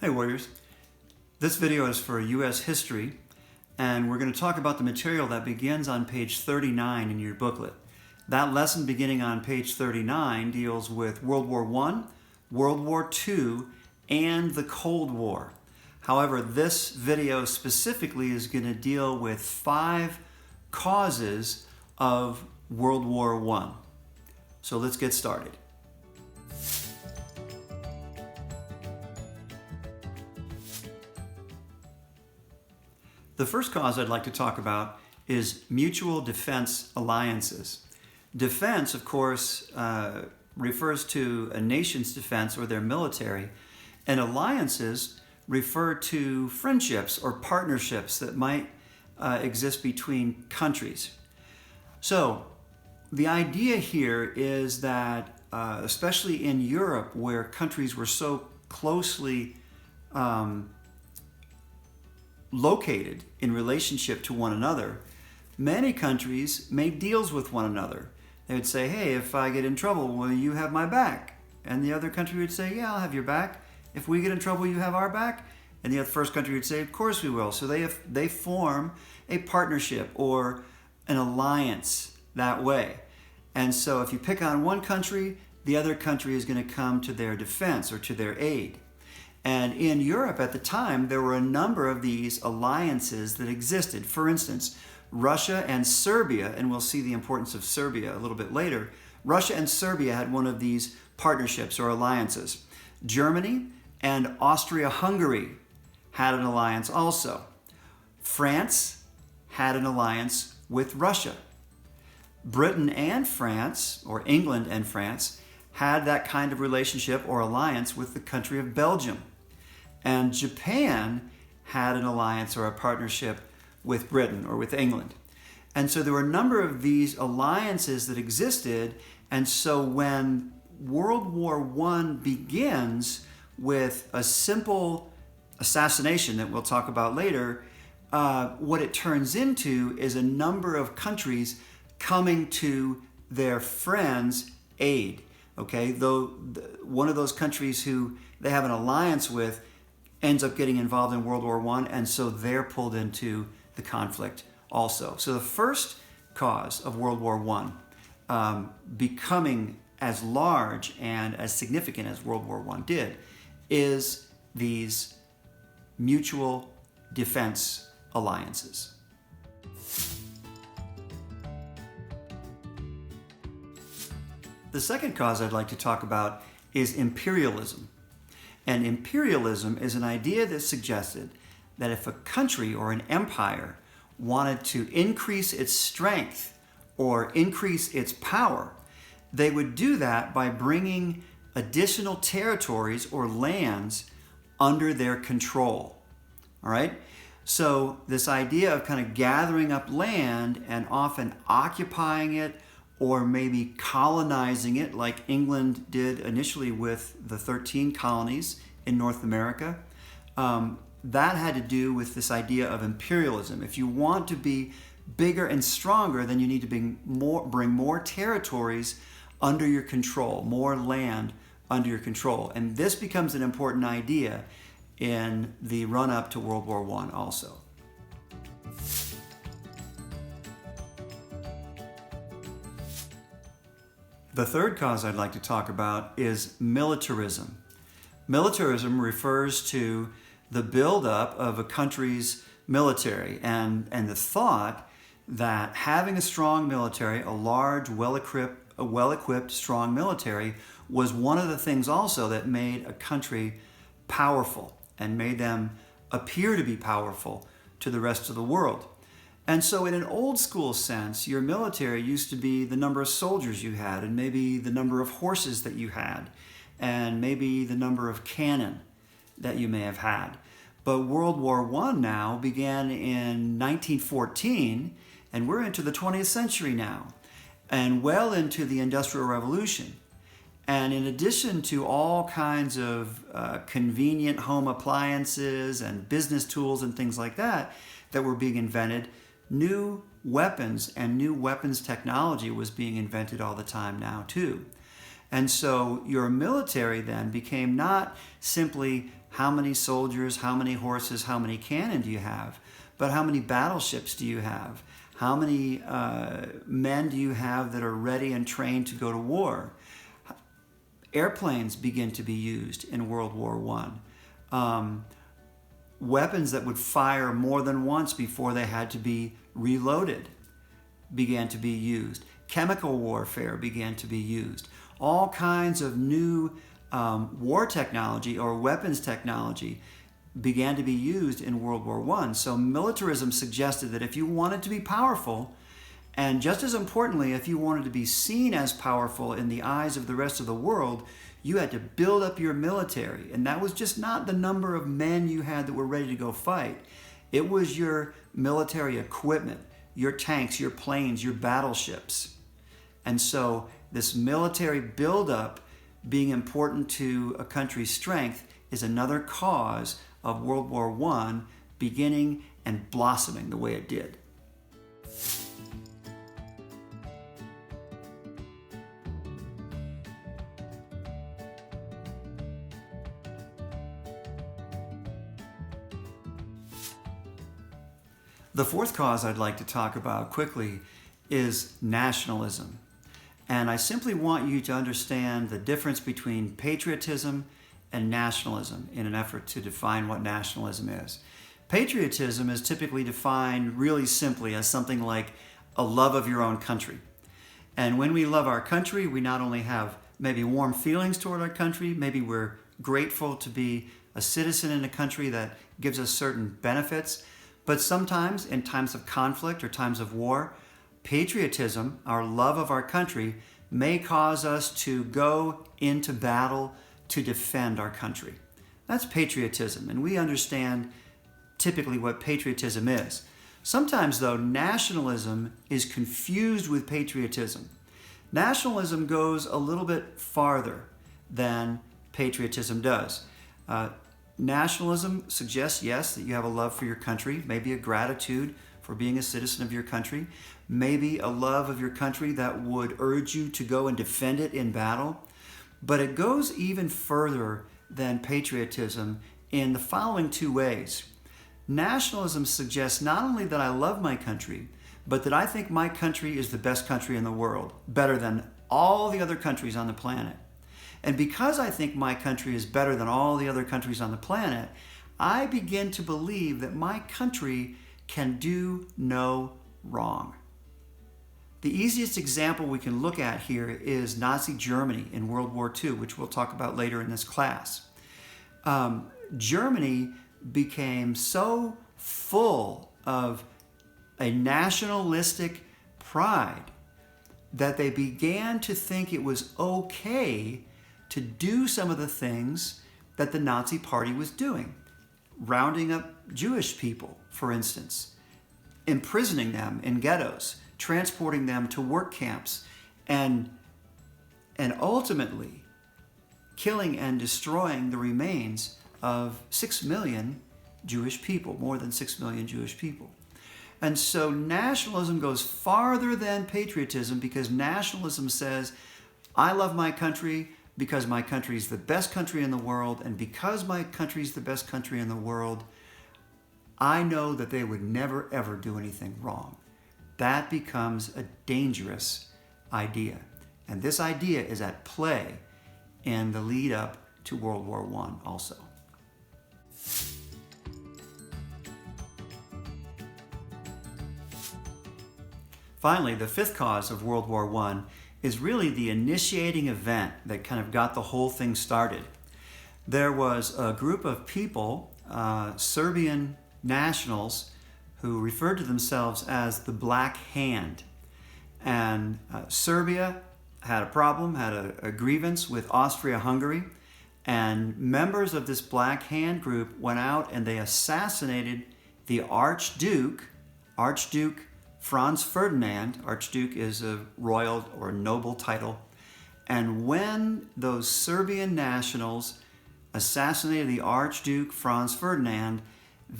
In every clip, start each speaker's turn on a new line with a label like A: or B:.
A: Hey Warriors, this video is for U.S. history, and we're going to talk about the material that begins on page 39 in your booklet. That lesson beginning on page 39 deals with World War I, World War II, and the Cold War. However, this video specifically is going to deal with 5 causes of World War I. So let's get started. The first cause I'd like to talk about is mutual defense alliances. Defense, of course, refers to a nation's defense or their military, and alliances refer to friendships or partnerships that might exist between countries. So the idea here is that, especially in Europe, where countries were so closely located in relationship to one another, many countries made deals with one another. They would say, hey, if I get in trouble, will you have my back? And the other country would say, yeah, I'll have your back. If we get in trouble, you have our back? And the first country would say, of course we will. So they form a partnership or an alliance that way. And so if you pick on one country, the other country is going to come to their defense or to their aid. And in Europe at the time, there were a number of these alliances that existed. For instance, Russia and Serbia, and we'll see the importance of Serbia a little bit later, Russia and Serbia had one of these partnerships or alliances. Germany and Austria-Hungary had an alliance also. France had an alliance with Russia. Britain and France, or England and France, had that kind of relationship or alliance with the country of Belgium. And Japan had an alliance or a partnership with Britain or with England. And so there were a number of these alliances that existed. And so when World War I begins with a simple assassination that we'll talk about later, what it turns into is a number of countries coming to their friends' aid. Okay, though one of those countries who they have an alliance with ends up getting involved in World War I, and so they're pulled into the conflict also. So the first cause of World War I becoming as large and as significant as World War I did is these mutual defense alliances. The second cause I'd like to talk about is imperialism. And imperialism is an idea that suggested that if a country or an empire wanted to increase its strength or increase its power, they would do that by bringing additional territories or lands under their control. All right? So this idea of kind of gathering up land and often occupying it or maybe colonizing it like England did initially with the 13 colonies in North America. That had to do with this idea of imperialism. If you want to be bigger and stronger, then you need to bring more territories under your control, more land under your control. And this becomes an important idea in the run-up to World War I also. The third cause I'd like to talk about is militarism. Militarism refers to the buildup of a country's military and the thought that having a strong military, a large, well-equipped, strong military, was one of the things also that made a country powerful and made them appear to be powerful to the rest of the world. And so in an old school sense, your military used to be the number of soldiers you had and maybe the number of horses that you had and maybe the number of cannon that you may have had. But World War I now began in 1914, and we're into the 20th century now and well into the Industrial Revolution. And in addition to all kinds of convenient home appliances and business tools and things like that were being invented, new weapons and new weapons technology was being invented all the time now too. And so your military then became not simply how many soldiers, how many horses, how many cannon do you have, but how many battleships do you have? How many men do you have that are ready and trained to go to war? Airplanes begin to be used in World War I. Weapons that would fire more than once before they had to be reloaded began to be used. Chemical warfare began to be used. All kinds of new war technology or weapons technology began to be used in World War I. So militarism suggested that if you wanted to be powerful, and just as importantly, if you wanted to be seen as powerful in the eyes of the rest of the world, you had to build up your military. And that was just not the number of men you had that were ready to go fight. It was your military equipment, your tanks, your planes, your battleships. And so this military buildup being important to a country's strength is another cause of World War I beginning and blossoming the way it did. The fourth cause I'd like to talk about quickly is nationalism. And I simply want you to understand the difference between patriotism and nationalism in an effort to define what nationalism is. Patriotism is typically defined really simply as something like a love of your own country. And when we love our country, we not only have maybe warm feelings toward our country, maybe we're grateful to be a citizen in a country that gives us certain benefits, but sometimes in times of conflict or times of war, patriotism, our love of our country, may cause us to go into battle to defend our country. That's patriotism, and we understand typically what patriotism is. Sometimes, though, nationalism is confused with patriotism. Nationalism goes a little bit farther than patriotism does. Nationalism suggests, yes, that you have a love for your country, maybe a gratitude for being a citizen of your country, maybe a love of your country that would urge you to go and defend it in battle. But it goes even further than patriotism in the following two ways. Nationalism suggests not only that I love my country, but that I think my country is the best country in the world, better than all the other countries on the planet. And because I think my country is better than all the other countries on the planet, I begin to believe that my country can do no wrong. The easiest example we can look at here is Nazi Germany in World War II, which we'll talk about later in this class. Germany became so full of a nationalistic pride that they began to think it was okay to do some of the things that the Nazi Party was doing. Rounding up Jewish people, for instance, imprisoning them in ghettos, transporting them to work camps, and ultimately killing and destroying the remains of 6 million Jewish people, more than 6 million Jewish people. And so nationalism goes farther than patriotism because nationalism says, I love my country because my country is the best country in the world, and because my country is the best country in the world, I know that they would never ever do anything wrong. That becomes a dangerous idea. And this idea is at play in the lead up to World War I also. Finally, the fifth cause of World War I is really the initiating event that kind of got the whole thing started. There was a group of people, Serbian nationals, who referred to themselves as the Black Hand. And Serbia had a problem, had a grievance with Austria-Hungary, and members of this Black Hand group went out and they assassinated the Archduke Franz Ferdinand. Archduke is a royal or noble title. And when those Serbian nationals assassinated the Archduke Franz Ferdinand,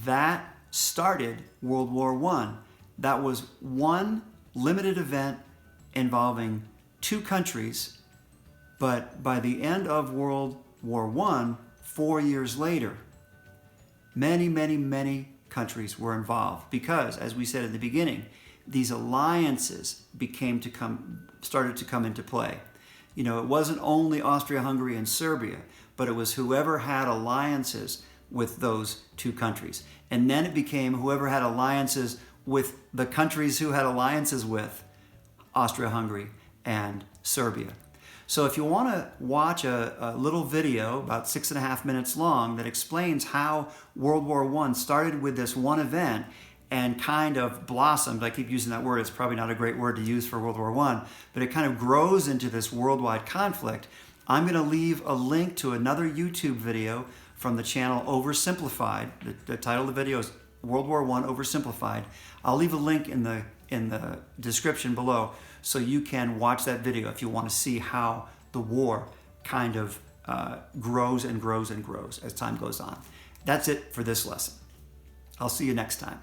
A: that started World War I. That was one limited event involving two countries, But by the end of World War I, 4 years later, many, many, many countries were involved because, as we said in the beginning, these alliances started to come into play. You know, it wasn't only Austria-Hungary and Serbia, but it was whoever had alliances with those two countries. And then it became whoever had alliances with the countries who had alliances with Austria-Hungary and Serbia. So if you want to watch a little video about 6.5 minutes long that explains how World War I started with this one event and kind of blossomed, I keep using that word, it's probably not a great word to use for World War I, but it kind of grows into this worldwide conflict, I'm going to leave a link to another YouTube video from the channel Oversimplified. The title of the video is World War I Oversimplified. I'll leave a link in the description below so you can watch that video if you want to see how the war kind of grows and grows and grows as time goes on. That's it for this lesson. I'll see you next time.